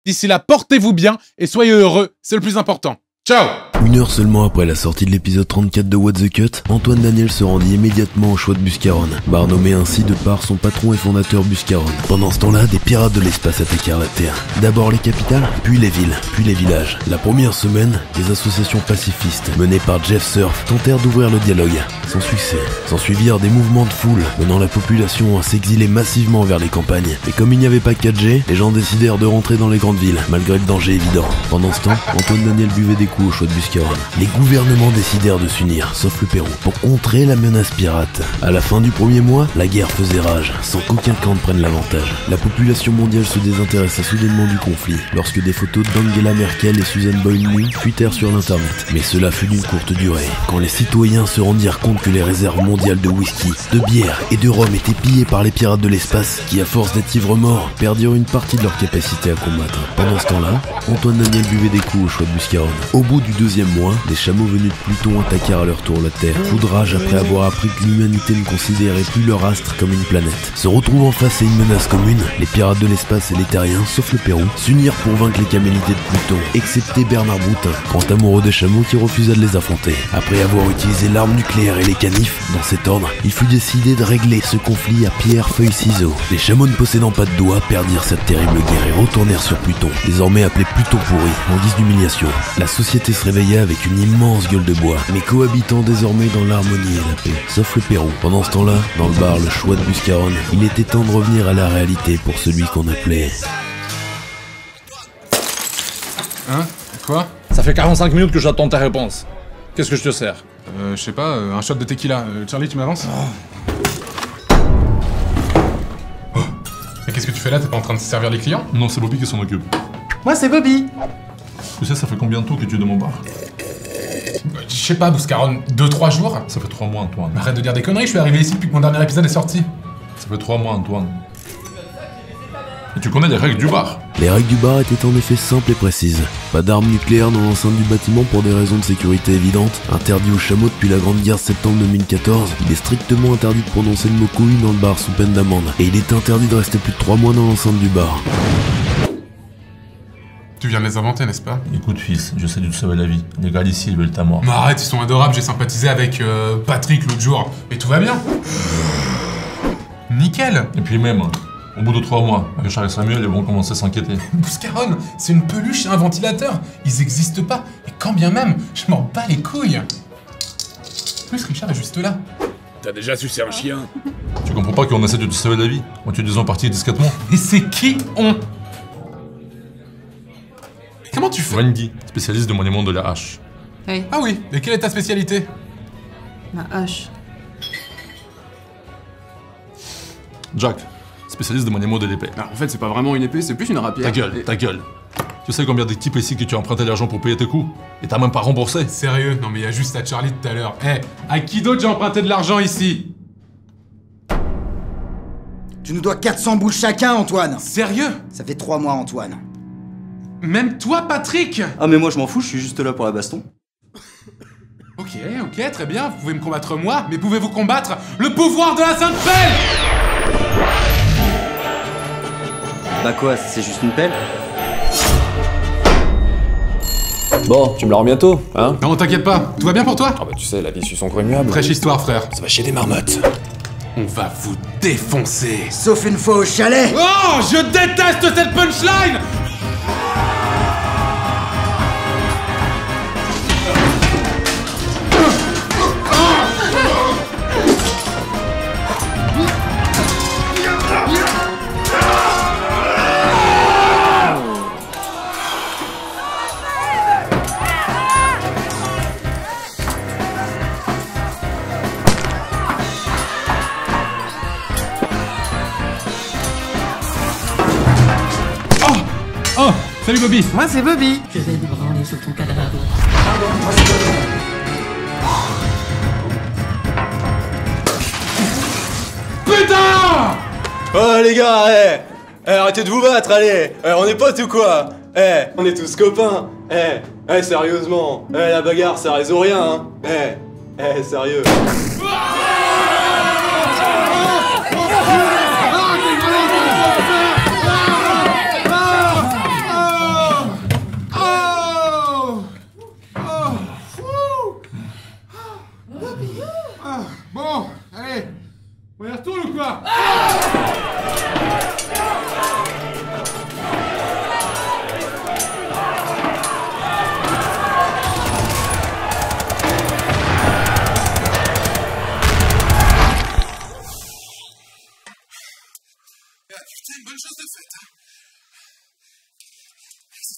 D'ici là, portez-vous bien et soyez heureux, c'est le plus important. Ciao! Une heure seulement après la sortie de l'épisode 34 de What the Cut, Antoine Daniel se rendit immédiatement au choix de Buscaron, bar nommé ainsi de par son patron et fondateur Buscaron. Pendant ce temps-là, des pirates de l'espace attaquèrent la Terre. D'abord les capitales, puis les villes, puis les villages. La première semaine, des associations pacifistes, menées par Jeff Surf, tentèrent d'ouvrir le dialogue. Sans succès. S'ensuivirent des mouvements de foule, menant la population à s'exiler massivement vers les campagnes. Et comme il n'y avait pas 4G, les gens décidèrent de rentrer dans les grandes villes, malgré le danger évident. Pendant ce temps, Antoine Daniel buvait des coups au choix de Buscaron. Les gouvernements décidèrent de s'unir, sauf le Pérou, pour contrer la menace pirate. À la fin du premier mois, la guerre faisait rage, sans qu'aucun camp ne prenne l'avantage. La population mondiale se désintéressa soudainement du conflit, lorsque des photos d'Angela Merkel et Susan Boyle fuitèrent sur l'internet. Mais cela fut d'une courte durée, quand les citoyens se rendirent compte que les réserves mondiales de whisky, de bière et de rhum étaient pillées par les pirates de l'espace, qui à force d'être ivres-morts, perdirent une partie de leur capacité à combattre. Pendant ce temps-là, Antoine Daniel buvait des coups au choix de Buscaron. Au bout du deuxième mois, les chameaux venus de Pluton attaquèrent à leur tour la Terre. Coup de rage après avoir appris que l'humanité ne considérait plus leur astre comme une planète. Se retrouvant face à une menace commune, les pirates de l'espace et les terriens, sauf le Pérou, s'unirent pour vaincre les camélités de Pluton, excepté Bernard Broutin, grand amoureux des chameaux qui refusa de les affronter. Après avoir utilisé l'arme nucléaire et les canifs, dans cet ordre, il fut décidé de régler ce conflit à pierre, feuille, ciseaux. Les chameaux ne possédant pas de doigts perdirent cette terrible guerre et retournèrent sur Pluton, désormais appelé Pluton pourri, en guise d'humiliation. La société se réveilla avec une immense gueule de bois, mais cohabitant désormais dans l'harmonie et la paix, sauf le Pérou. Pendant ce temps-là, dans le bar Le Choix de Buscaron, il était temps de revenir à la réalité pour celui qu'on appelait... Hein? Quoi? Ça fait 45 minutes que j'attends ta réponse. Qu'est-ce que je te sers? Je sais pas, un shot de tequila. Charlie, tu m'avances? Oh. Mais qu'est-ce que tu fais là? T'es pas en train de servir les clients? Non, c'est Bobby qui s'en occupe. Moi, c'est Bobby. Tu sais, ça fait combien de temps que tu es dans mon bar? Je sais pas, Buscaron, 2-3 jours? Ça fait 3 mois, Antoine. Arrête de dire des conneries, je suis arrivé ici depuis que mon dernier épisode est sorti. Ça fait 3 mois, Antoine. Et tu connais les règles du bar? Les règles du bar étaient en effet simples et précises. Pas d'armes nucléaires dans l'enceinte du bâtiment pour des raisons de sécurité évidentes. Interdit aux chameaux depuis la Grande Guerre de septembre 2014. Il est strictement interdit de prononcer le mot couille dans le bar sous peine d'amende. Et il est interdit de rester plus de 3 mois dans l'enceinte du bar. Tu viens de les inventer, n'est-ce pas? Écoute, fils, j'essaie de te sauver la vie. Les gars d'ici, ils veulent ta mort. Mais arrête, ils sont adorables, j'ai sympathisé avec Patrick l'autre jour. Mais tout va bien. Nickel. Et puis même, au bout de 3 mois, Richard et Samuel, ils vont commencer à s'inquiéter. Buscaron, c'est une peluche et un ventilateur. Ils existent pas. Et quand bien même, je m'en bats les couilles. En plus, Richard est juste là. T'as déjà sucé un chien? Tu comprends pas qu'on essaie de te sauver la vie en utilisant partie discrètement? Et c'est qui on? Comment tu fais? Wendy, spécialiste de maniement de la hache. Hey, Ah oui, et quelle est ta spécialité? ma hache. Jack, spécialiste de maniement de l'épée. En fait, c'est pas vraiment une épée, c'est plus une rapière. Ta gueule, ta gueule. Tu sais combien de types ici que tu as emprunté l'argent pour payer tes coûts? Et t'as même pas remboursé? Sérieux? Non mais il y a juste à Charlie tout à l'heure. Eh, à qui d'autre j'ai emprunté de l'argent ici? Tu nous dois 400 boules chacun, Antoine. Sérieux? Ça fait 3 mois, Antoine. Même toi, Patrick? Ah, mais moi, je m'en fous, je suis juste là pour la baston. Ok, très bien, vous pouvez me combattre moi, mais pouvez-vous combattre le pouvoir de la Sainte Pelle? Bah quoi, c'est juste une pelle? Bon, tu me la rends bientôt, hein? Non, t'inquiète pas, tout va bien pour toi? Ah bah tu sais, la vie suit son cours immuable. Fraîche histoire, frère. Ça va chier des marmottes. On va vous défoncer. Sauf une fois au chalet. Oh, je déteste cette punchline! Oh, salut Bobby. Moi, c'est Bobby. Je vais me branler sur ton cadavre. Putain! Oh les gars, arrêtez de vous battre, allez. On est potes ou quoi? On est tous copains. Sérieusement. La bagarre, ça résout rien, hein. Sérieux.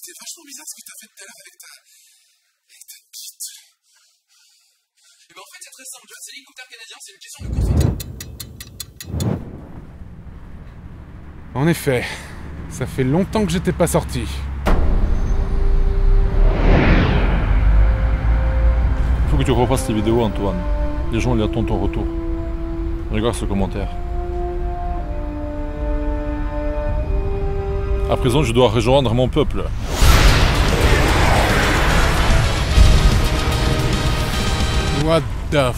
C'était vachement bizarre ce que t'as fait tout à l'heure avec ta bite. Et ben en fait c'est très simple, c'est l'hélicoptère canadien, c'est une question de conflit. En effet, ça fait longtemps que j'étais pas sorti. Faut que tu repasses tes vidéos, Antoine. Les gens ils attendent ton retour. Regarde ce commentaire. À présent, je dois rejoindre mon peuple. What the f...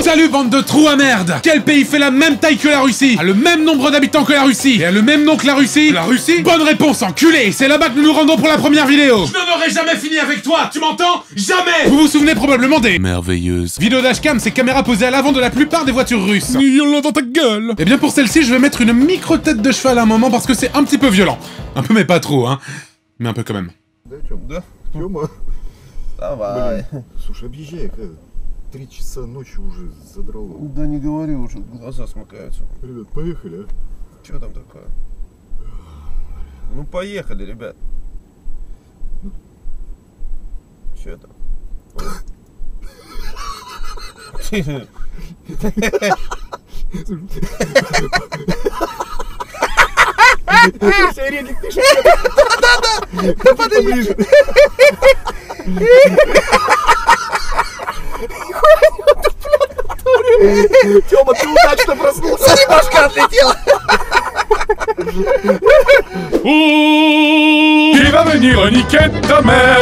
Salut bande de trous à merde! Quel pays fait la même taille que la Russie? A le même nombre d'habitants que la Russie? Et a le même nom que la Russie? La Russie? Bonne réponse, enculé! C'est là-bas que nous nous rendons pour la première vidéo! Je n'en aurai jamais fini avec toi, tu m'entends? Jamais! Vous vous souvenez probablement des merveilleuses vidéos dashcam, ces caméras posées à l'avant de la plupart des voitures russes. Y'en dans ta gueule! Et bien pour celle-ci, je vais mettre une micro-tête de cheval à un moment parce que c'est un petit peu violent. Un peu mais pas trop, hein. Mais un peu quand même. Давай. Слушай, объезжай, 3 часа ночи уже задрало. Да не говори уже, глаза смыкаются. Ребят, поехали, а? Чё там такое? Ну поехали, ребят. Чё там? Середик, ты что? Да, поближе. Тёма, ты удачно проснулся. Смотри, башка отлетела. Il va venir niquer ta mère!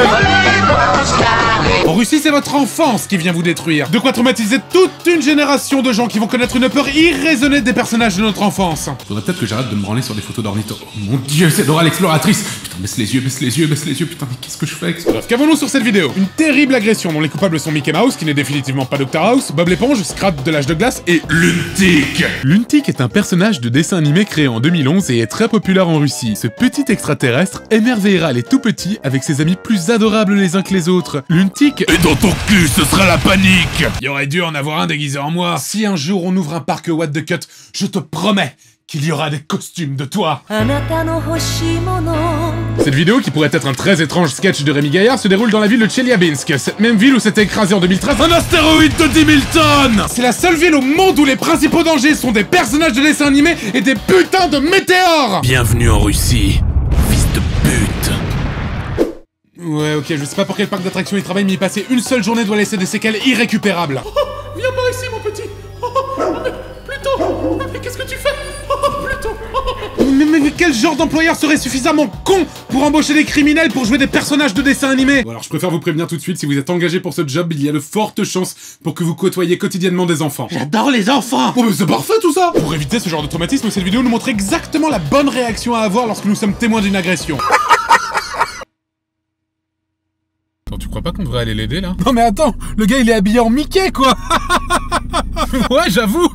En Russie, c'est votre enfance qui vient vous détruire. De quoi traumatiser toute une génération de gens qui vont connaître une peur irraisonnée des personnages de notre enfance. Faudrait peut-être que j'arrête de me branler sur des photos d'ornitho. Mon dieu, c'est Dora l'exploratrice. Putain, baisse les yeux, baisse les yeux, baisse les yeux. Putain, mais qu'est-ce que je fais avec ça? Bref, qu'avons-nous sur cette vidéo? Une terrible agression dont les coupables sont Mickey Mouse, qui n'est définitivement pas Dr House, Bob l'éponge, Scrat de l'âge de glace et Luntik. Luntik est un personnage de dessin animé créé en 2011 et est très populaire en Russie. Ce petit extraterrestre émerveillera les tout petits avec ses amis plus adorables les uns que les autres. Luntik... Et dans ton cul, ce sera la panique! Il aurait dû en avoir un déguisé en moi. Si un jour on ouvre un parc What the Cut, je te promets qu'il y aura des costumes de toi. Cette vidéo, qui pourrait être un très étrange sketch de Rémi Gaillard, se déroule dans la ville de Tcheliabinsk, cette même ville où s'était écrasé en 2013 un astéroïde de 10 000 tonnes. C'est la seule ville au monde où les principaux dangers sont des personnages de dessins animés et des putains de météores. Bienvenue en Russie, fils de pute. Ouais, ok, je sais pas pour quel parc d'attractions il travaille, mais y passer une seule journée doit laisser des séquelles irrécupérables. Oh, viens par ici, mon petit. Mais plutôt. Mais qu'est-ce que tu fais? Plutôt. Mais quel genre d'employeur serait suffisamment con pour embaucher des criminels pour jouer des personnages de dessins animés? Bon, alors je préfère vous prévenir tout de suite, si vous êtes engagé pour ce job, il y a de fortes chances pour que vous côtoyiez quotidiennement des enfants. J'adore les enfants! Oh mais c'est parfait tout ça! Pour éviter ce genre de traumatisme, cette vidéo nous montre exactement la bonne réaction à avoir lorsque nous sommes témoins d'une agression. Attends, tu crois pas qu'on devrait aller l'aider là? Non mais attends, le gars il est habillé en Mickey quoi. Ouais, j'avoue.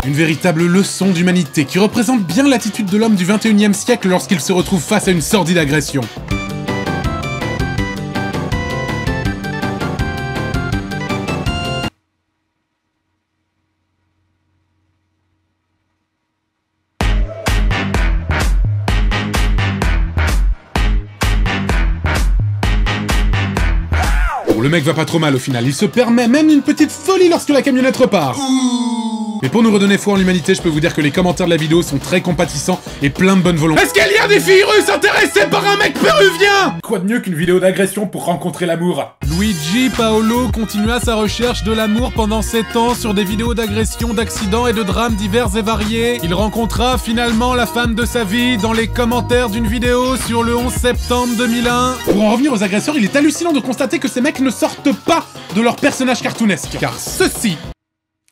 Une véritable leçon d'humanité qui représente bien l'attitude de l'homme du 21e siècle lorsqu'il se retrouve face à une sordide agression. Le mec va pas trop mal au final, il se permet même une petite folie lorsque la camionnette repart. Mais pour nous redonner foi en l'humanité, je peux vous dire que les commentaires de la vidéo sont très compatissants et plein de bonne volonté. Est-ce qu'il y a des filles russes intéressées par un mec péruvien? Quoi de mieux qu'une vidéo d'agression pour rencontrer l'amour? Luigi Paolo continua sa recherche de l'amour pendant 7 ans sur des vidéos d'agression, d'accidents et de drames divers et variés. Il rencontra finalement la femme de sa vie dans les commentaires d'une vidéo sur le 11 septembre 2001. Pour en revenir aux agresseurs, il est hallucinant de constater que ces mecs ne sortent pas de leur personnage cartoonesque. Car ceux-ci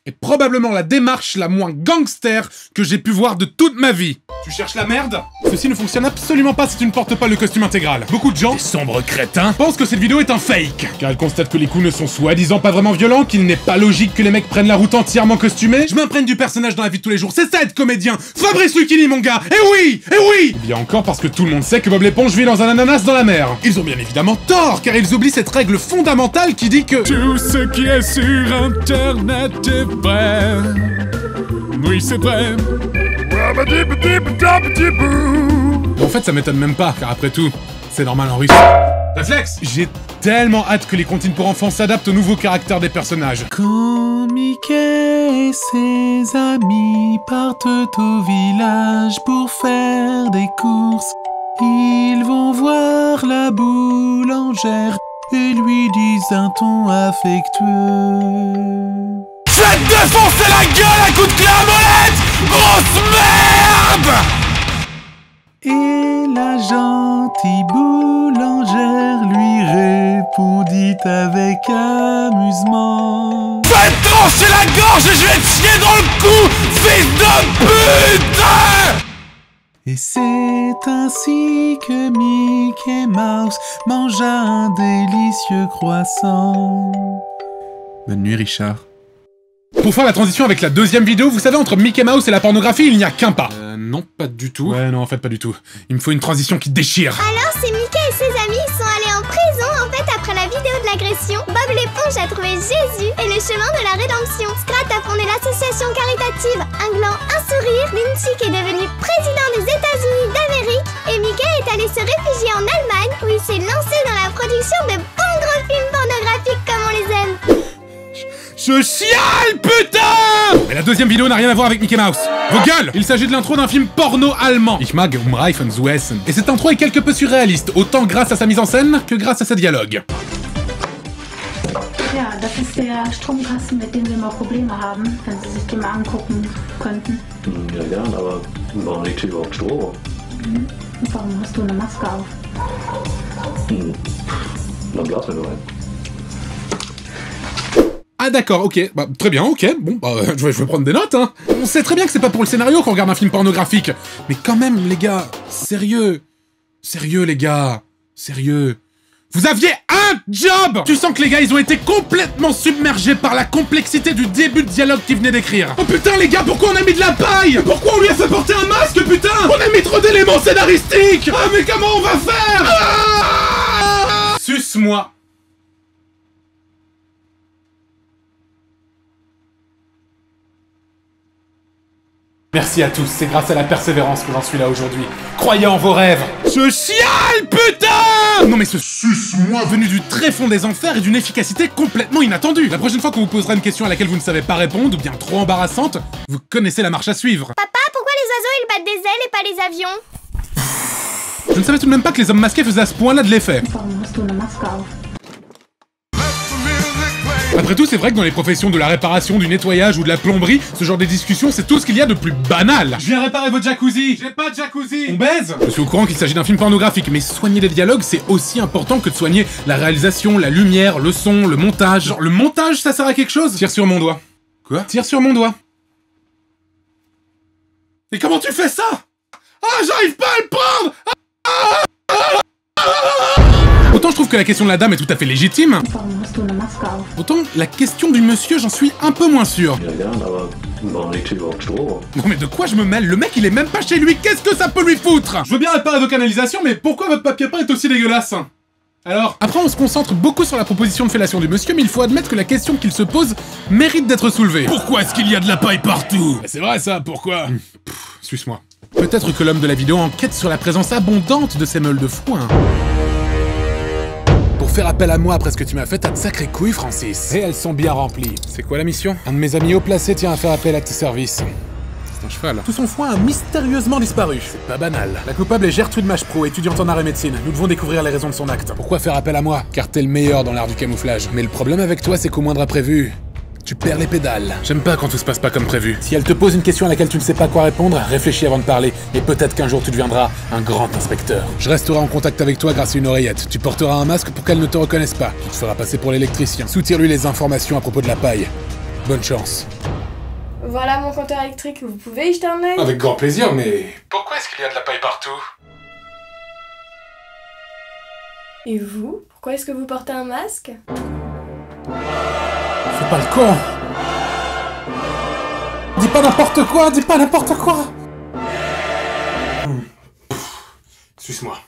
est probablement la démarche la moins gangster que j'ai pu voir de toute ma vie. Tu cherches la merde? Ceci ne fonctionne absolument pas si tu ne portes pas le costume intégral. Beaucoup de gens, des sombres crétins, pensent que cette vidéo est un fake, car elle constate que les coups ne sont soi-disant pas vraiment violents, qu'il n'est pas logique que les mecs prennent la route entièrement costumés. Je m'imprègne du personnage dans la vie de tous les jours, c'est ça être comédien. Fabrice Lucchini, mon gars. Eh oui, eh oui. Bien encore parce que tout le monde sait que Bob l'éponge vit dans un ananas dans la mer. Ils ont bien évidemment tort, car ils oublient cette règle fondamentale qui dit que tout ce qui est sur internet est vrai. Oui, c'est vrai. En fait, ça m'étonne même pas, car après tout, c'est normal en russe. Réflexe! J'ai tellement hâte que les comptines pour enfants s'adaptent aux nouveaux caractères des personnages. Quand Mickey et ses amis partent au village pour faire des courses, ils vont voir la boulangère et lui disent un ton affectueux. Faites défoncer la gueule à coups de clé à molette! Grosse merde! Et la gentille boulangère lui répondit avec amusement. Faites trancher la gorge et je vais te chier dans le cou, fils de pute! Et c'est ainsi que Mickey Mouse mangea un délicieux croissant. Bonne nuit, Richard. Pour faire la transition avec la deuxième vidéo, vous savez, entre Mickey Mouse et la pornographie, il n'y a qu'un pas. Non, pas du tout. Ouais, non, en fait, pas du tout. Il me faut une transition qui déchire. Alors, c'est Mickey et ses amis sont allés en prison, en fait, après la vidéo de l'agression. Bob l'éponge a trouvé Jésus et le chemin de la rédemption. Scrat a fondé l'association caritative Un gland, un sourire. Linchick est devenu président des États-Unis d'Amérique. Et Mickey est allé se réfugier en Allemagne, où il s'est lancé dans la production de bons gros films pornographiques comme on les aime. Je chiale, putain! Mais la deuxième vidéo n'a rien à voir avec Mickey Mouse. Vos gueules! Il s'agit de l'intro d'un film porno allemand. Ich mag Reifen zu essen. Et cette intro est quelque peu surréaliste, autant grâce à sa mise en scène que grâce à ses dialogues. Ja, das ist der Stromkasten, mit dem wir mal Probleme haben, wenn Sie sich den mal angucken könnten. Ja, gern, aber warum liegt hier überhaupt Strom? Und warum hast du eine Maske auf? Dann blasen wir nur ein. Ah d'accord, ok, bah très bien, ok, bon, bah je vais prendre des notes, hein. On sait très bien que c'est pas pour le scénario qu'on regarde un film pornographique, mais quand même, les gars, sérieux. Sérieux, les gars, sérieux. Vous aviez un job! Tu sens que les gars, ils ont été complètement submergés par la complexité du début de dialogue qu'ils venaient d'écrire. Oh putain, les gars, pourquoi on a mis de la paille? Pourquoi on lui a fait porter un masque, putain? On a mis trop d'éléments scénaristiques! Ah, mais comment on va faire? Ah! Suce-moi. Merci à tous, c'est grâce à la persévérance que j'en suis là aujourd'hui. Croyez en vos rêves. Je chiale, putain! Non mais ce suce-moi venu du très fond des enfers et d'une efficacité complètement inattendue. La prochaine fois qu'on vous posera une question à laquelle vous ne savez pas répondre, ou bien trop embarrassante, vous connaissez la marche à suivre. Papa, pourquoi les oiseaux ils battent des ailes et pas les avions? Je ne savais tout de même pas que les hommes masqués faisaient à ce point-là de l'effet. Après tout, c'est vrai que dans les professions de la réparation, du nettoyage ou de la plomberie, ce genre de discussion, c'est tout ce qu'il y a de plus banal. Je viens réparer votre jacuzzi. J'ai pas de jacuzzi. On baise. Je suis au courant qu'il s'agit d'un film pornographique, mais soigner les dialogues, c'est aussi important que de soigner la réalisation, la lumière, le son, le montage. Genre, le montage, ça sert à quelque chose? Tire sur mon doigt. Quoi? Tire sur mon doigt. Et comment tu fais ça? Ah, j'arrive pas à le prendre. Autant je trouve que la question de la dame est tout à fait légitime, autant la question du monsieur, j'en suis un peu moins sûr. Non mais de quoi je me mêle? Le mec il est même pas chez lui, qu'est-ce que ça peut lui foutre? Je veux bien réparer vos canalisations, mais pourquoi votre papier peint est aussi dégueulasse? Alors, après on se concentre beaucoup sur la proposition de fellation du monsieur, mais il faut admettre que la question qu'il se pose mérite d'être soulevée. Pourquoi est-ce qu'il y a de la paille partout? C'est vrai ça, pourquoi? Suce-moi. Peut-être que l'homme de la vidéo enquête sur la présence abondante de ces meules de foin. Pour faire appel à moi après ce que tu m'as fait, t'as de sacrées couilles, Francis. Et elles sont bien remplies. C'est quoi la mission? Un de mes amis haut placé tient à faire appel à tes services. C'est un cheval. Tout son foin a mystérieusement disparu. C'est pas banal. La coupable est Gertrude Machepro, étudiante en arts et médecine. Nous devons découvrir les raisons de son acte. Pourquoi faire appel à moi? Car t'es le meilleur dans l'art du camouflage. Mais le problème avec toi, c'est qu'au moindre imprévu, tu perds les pédales. J'aime pas quand tout se passe pas comme prévu. Si elle te pose une question à laquelle tu ne sais pas quoi répondre, réfléchis avant de parler, et peut-être qu'un jour tu deviendras un grand inspecteur. Je resterai en contact avec toi grâce à une oreillette. Tu porteras un masque pour qu'elle ne te reconnaisse pas. Tu te feras passer pour l'électricien. Soutire-lui les informations à propos de la paille. Bonne chance. Voilà mon compteur électrique, vous pouvez y jeter un œil? Avec grand plaisir, mais... Pourquoi est-ce qu'il y a de la paille partout? Et vous? Pourquoi est-ce que vous portez un masque? Fais pas le con! Dis pas n'importe quoi, dis pas n'importe quoi! Suce-moi.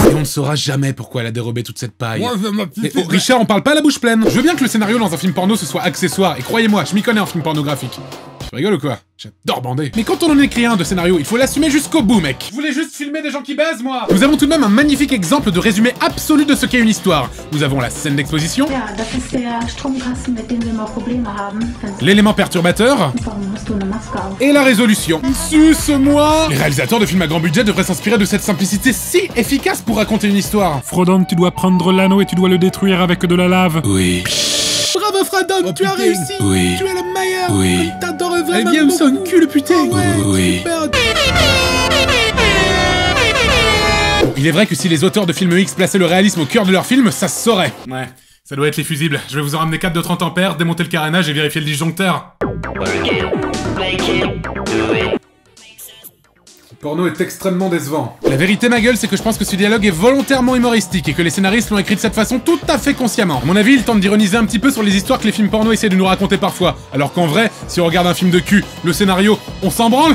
Et on ne saura jamais pourquoi elle a dérobé toute cette paille. Mais, oh, Richard, on parle pas à la bouche pleine. Je veux bien que le scénario dans un film porno ce soit accessoire, et croyez-moi, je m'y connais en film pornographique. Tu rigoles ou quoi? J'adore bander. Mais quand on en écrit un de scénario, il faut l'assumer jusqu'au bout, mec. Je voulais juste filmer des gens qui baisent, moi. Nous avons tout de même un magnifique exemple de résumé absolu de ce qu'est une histoire. Nous avons la scène d'exposition, l'élément perturbateur et la résolution. Suce-moi. Les réalisateurs de films à grand budget devraient s'inspirer de cette simplicité si efficace pour raconter une histoire. Frodon, tu dois prendre l'anneau et tu dois le détruire avec de la lave. Oui. Bravo Frodon, tu as réussi. Oui. Tu es le meilleur. Oui. T'adore vraiment. Elle vient de son cul, le putain. Oui. Super. Bon, il est vrai que si les auteurs de films X plaçaient le réalisme au cœur de leur film, ça se saurait. Ouais, ça doit être les fusibles. Je vais vous en ramener 4 de 30 ampères, démonter le carénage et vérifier le disjoncteur. Le porno est extrêmement décevant. La vérité, ma gueule, c'est que je pense que ce dialogue est volontairement humoristique et que les scénaristes l'ont écrit de cette façon tout à fait consciemment. À mon avis, ils tentent d'ironiser un petit peu sur les histoires que les films porno essaient de nous raconter parfois. Alors qu'en vrai, si on regarde un film de cul, le scénario, on s'en branle.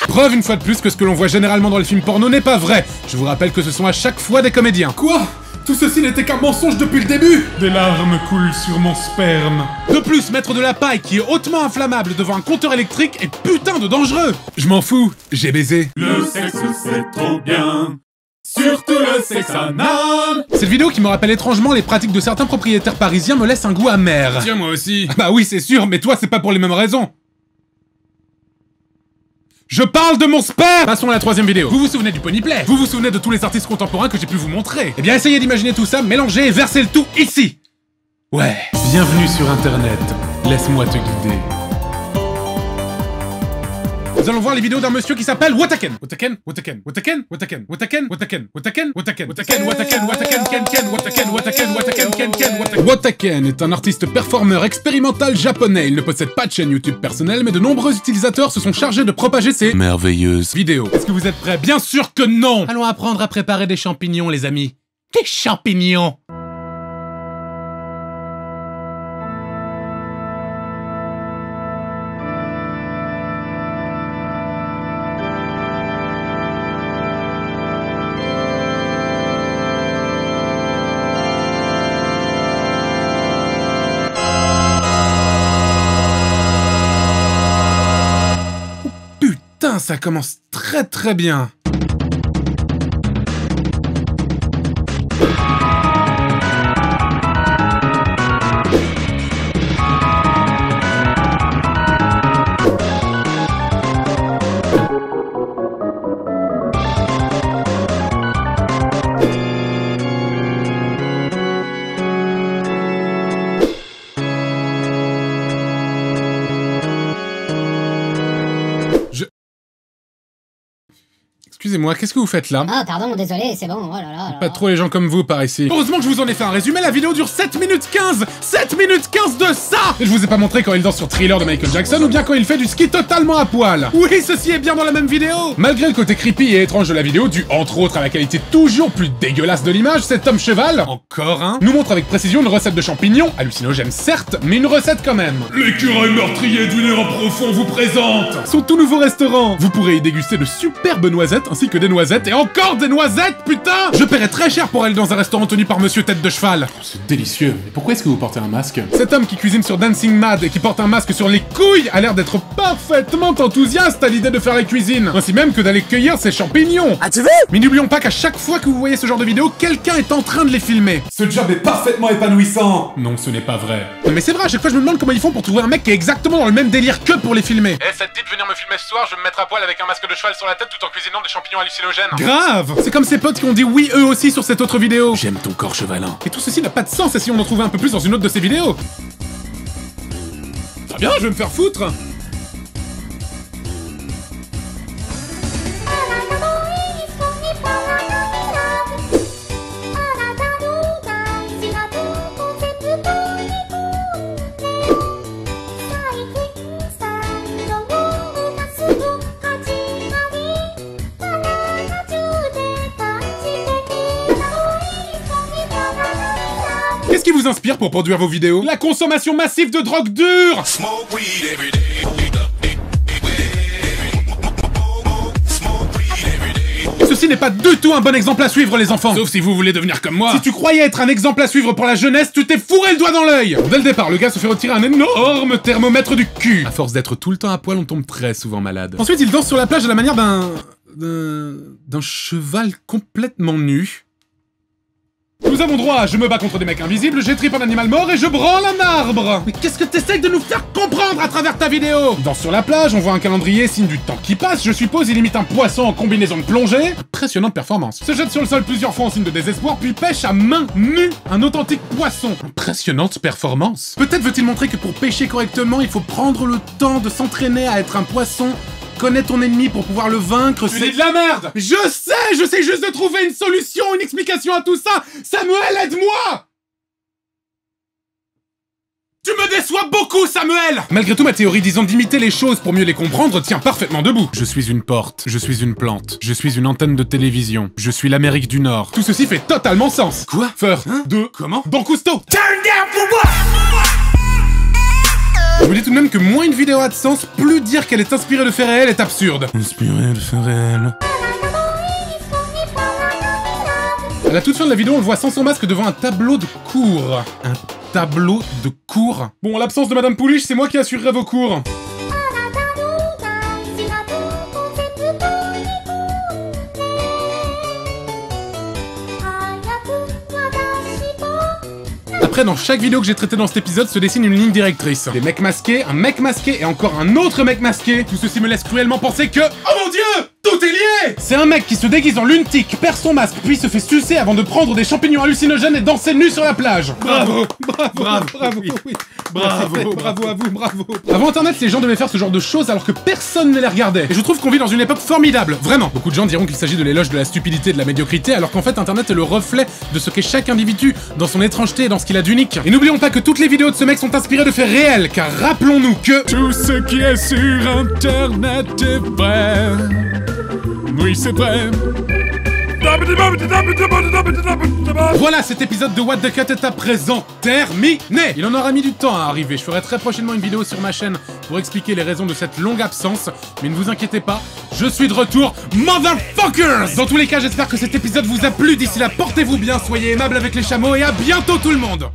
Preuve une fois de plus que ce que l'on voit généralement dans les films porno n'est pas vrai. Je vous rappelle que ce sont à chaque fois des comédiens. Quoi ? Tout ceci n'était qu'un mensonge depuis le début! Des larmes coulent sur mon sperme. De plus, mettre de la paille qui est hautement inflammable devant un compteur électrique est putain de dangereux! Je m'en fous, j'ai baisé. Le sexe c'est trop bien, surtout le sexe anal. Cette vidéo qui me rappelle étrangement les pratiques de certains propriétaires parisiens me laisse un goût amer. Tiens, moi aussi. Bah oui, c'est sûr, mais toi c'est pas pour les mêmes raisons. Je parle de mon sperme! Passons à la 3e vidéo. Vous vous souvenez du ponyplay? Vous vous souvenez de tous les artistes contemporains que j'ai pu vous montrer? Eh bien, essayez d'imaginer tout ça, mélangez et versez le tout ici! Ouais. Bienvenue sur Internet. Laisse-moi te guider. Nous allons voir les vidéos d'un monsieur qui s'appelle Wataken. Wataken, Wataken, Wataken, Wataken, Wataken, Wataken, Wataken, Wataken, Wataken, Wataken, Wataken, Ken Ken, Wataken, Wataken, Wataken, Ken Ken, Wataken. Wataken est un artiste performeur expérimental japonais. Il ne possède pas de chaîne YouTube personnelle, mais de nombreux utilisateurs se sont chargés de propager ses merveilleuses vidéos. Est-ce que vous êtes prêts? Bien sûr que non! Allons apprendre à préparer des champignons, les amis. Des champignons! Putain, ça commence très très bien. Excusez-moi, qu'est-ce que vous faites là? Ah pardon, désolé, c'est bon, oh là là. Pas trop les gens comme vous par ici. Heureusement que je vous en ai fait un résumé, la vidéo dure 7 minutes 15! 7 minutes 15 de ça! Et je vous ai pas montré quand il danse sur Thriller de Michael Jackson ou bien quand il fait du ski totalement à poil. Oui, ceci est bien dans la même vidéo! Malgré le côté creepy et étrange de la vidéo, dû entre autres à la qualité toujours plus dégueulasse de l'image, cet homme cheval, encore un, nous montre avec précision une recette de champignons, hallucinogène certes, mais une recette quand même. L'écureuil meurtrier du néant profond vous présente son tout nouveau restaurant. Vous pourrez y déguster de superbes noisettes ainsi que des noisettes et encore des noisettes, putain! Je paierais très cher pour aller dans un restaurant tenu par Monsieur Tête de Cheval. C'est délicieux. Mais pourquoi est-ce que vous portez un masque? Cet homme qui cuisine sur Dancing Mad et qui porte un masque sur les couilles a l'air d'être parfaitement enthousiaste à l'idée de faire la cuisine. Ainsi même que d'aller cueillir ses champignons. Ah, tu veux? Mais n'oublions pas qu'à chaque fois que vous voyez ce genre de vidéo, quelqu'un est en train de les filmer. Ce job est parfaitement épanouissant. Non, ce n'est pas vrai. Non mais c'est vrai, à chaque fois je me demande comment ils font pour trouver un mec qui est exactement dans le même délire que pour les filmer. Eh, ça te dit de venir me filmer ce soir, je vais me mettre à poil avec un masque de cheval sur la tête tout en cuisinant des champignons hallucinogènes. Grave! C'est comme ces potes qui ont dit oui eux aussi sur cette autre vidéo. J'aime ton corps chevalin. Et tout ceci n'a pas de sens, et si on en trouvait un peu plus dans une autre de ces vidéos? Très bien, je vais me faire foutre. vous inspire pour produire vos vidéos? La consommation massive de drogue dure. Ceci n'est pas du tout un bon exemple à suivre, les enfants. Sauf si vous voulez devenir comme moi. Si tu croyais être un exemple à suivre pour la jeunesse, tu t'es fourré le doigt dans l'œil. Dès le départ, le gars se fait retirer un énorme thermomètre du cul. À force d'être tout le temps à poil, on tombe très souvent malade. Ensuite, il danse sur la plage à la manière d'un cheval complètement nu. Nous avons droit à je me bats contre des mecs invisibles, j'étripe un animal mort et je branle un arbre. Mais qu'est-ce que t'essayes de nous faire comprendre à travers ta vidéo? Danse sur la plage, on voit un calendrier, signe du temps qui passe, je suppose il imite un poisson en combinaison de plongée. Impressionnante performance. Se jette sur le sol plusieurs fois en signe de désespoir, puis pêche à main nue un authentique poisson. Impressionnante performance. Peut-être veut-il montrer que pour pêcher correctement, il faut prendre le temps de s'entraîner à être un poisson. Connais ton ennemi pour pouvoir le vaincre, c'est de la merde. J'essaie juste de trouver une solution, une explication à tout ça. Samuel, aide-moi. Tu me déçois beaucoup, Samuel. Malgré tout, ma théorie disant d'imiter les choses pour mieux les comprendre tient parfaitement debout. Je suis une porte, je suis une plante, je suis une antenne de télévision, je suis l'Amérique du Nord. Tout ceci fait totalement sens. Quoi? Feur, comment? Don Cousteau. Turn down for what? Je me dis tout de même que moins une vidéo a de sens, plus dire qu'elle est inspirée de faits réels est absurde. Inspirée de faits réels. À la toute fin de la vidéo, on le voit sans son masque devant un tableau de cours. Un tableau de cours? Bon, en l'absence de Madame Pouliche, c'est moi qui assurerai vos cours. Après, dans chaque vidéo que j'ai traité dans cet épisode, se dessine une ligne directrice. Des mecs masqués, un mec masqué et encore un autre mec masqué. Tout ceci me laisse cruellement penser que... Oh mon dieu! Tout est lié! C'est un mec qui se déguise en lunatique, perd son masque, puis se fait sucer avant de prendre des champignons hallucinogènes et danser nu sur la plage. Bravo! Bravo! Oui. Bravo à vous, bravo! Avant Internet, les gens devaient faire ce genre de choses alors que personne ne les regardait. Et je trouve qu'on vit dans une époque formidable, vraiment. Beaucoup de gens diront qu'il s'agit de l'éloge de la stupidité et de la médiocrité, alors qu'en fait Internet est le reflet de ce qu'est chaque individu, dans son étrangeté et dans ce qu'il a d'unique. Et n'oublions pas que toutes les vidéos de ce mec sont inspirées de faits réels, car rappelons-nous que... Tout ce qui est sur Internet est vrai. Oui, c'est vrai. Voilà, cet épisode de What the Cut est à présent terminé. Il en aura mis du temps à arriver. Je ferai très prochainement une vidéo sur ma chaîne pour expliquer les raisons de cette longue absence. Mais ne vous inquiétez pas, je suis de retour, motherfuckers! Dans tous les cas, j'espère que cet épisode vous a plu. D'ici là, portez-vous bien, soyez aimables avec les chameaux et à bientôt tout le monde!